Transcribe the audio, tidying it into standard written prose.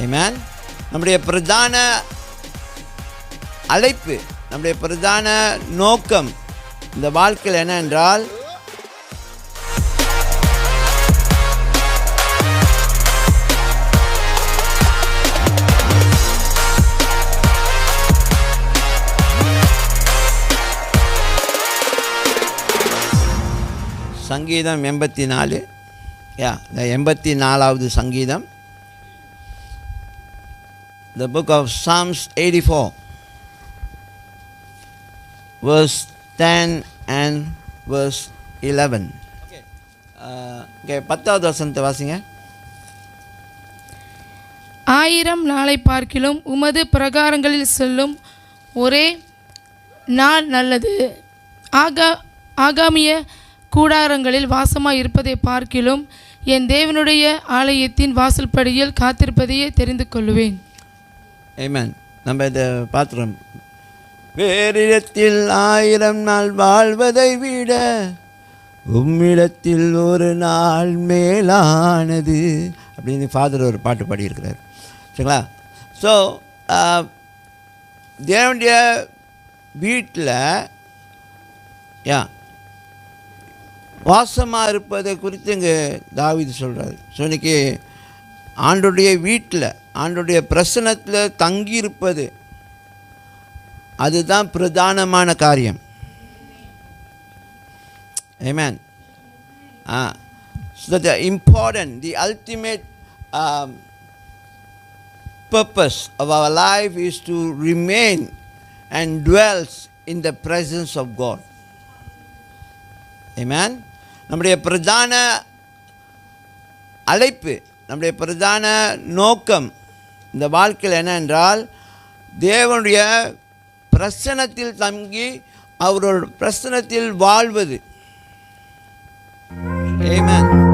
ஆமென். நம்முடைய பிரதான அழைப்பு, நம்முடைய பிரதான நோக்கம் இந்த வாழ்க்கையில் என்ன என்றால், சங்கீதம் 84, இந்த 84வது சங்கீதம், the book of Psalms 84 verse 10 and verse 11. Okay, 10வது வசனத்தை வாசிங்க. 1000 நாளை பார்க்கிலும் உமது பிரகாரங்களில் செல்லும் ஒரே நாள் நல்லது. ஆகாமிய கூடாரங்களில் வாசமாய் இருப்பதை பார்க்கிலும் என் தேவனுடைய ஆலயத்தின் வாசல்படியில் காத்திருப்பதையே தெரிந்து கொள்வேன். ஆமென். நம்ம இதை பார்த்துறோம். வேறிடத்தில் 1000 நாள் வாழ்வதை விட உம்மிடத்தில் ஒரு நாள் மேலானது அப்படின்னு ஃபாதர் ஒரு பாட்டு பாடியிருக்கிறார். சரிங்களா? ஸோ தேவனுடைய வீட்டில் வாசமாக இருப்பதை குறித்து இங்கே தாவீது சொல்கிறார். ஸோ இன்றைக்கி ஆண்டோடைய வீட்டில், ஆண்டோடைய பிரசன்னத்தில் தங்கியிருப்பது, அதுதான் பிரதானமான காரியம். ஆமென். So the important, the ultimate purpose of our life is to remain and dwells in the presence of God. Amen. நம்முடைய பிரதான அழைப்பு, நம்முடைய பிரதான நோக்கம் இந்த வாழ்க்கையில் என்ன என்றால், தேவனுடைய பிரசன்னத்தில் தங்கி அவரோட பிரசன்னத்தில் வாழ்வது. ஆமென்.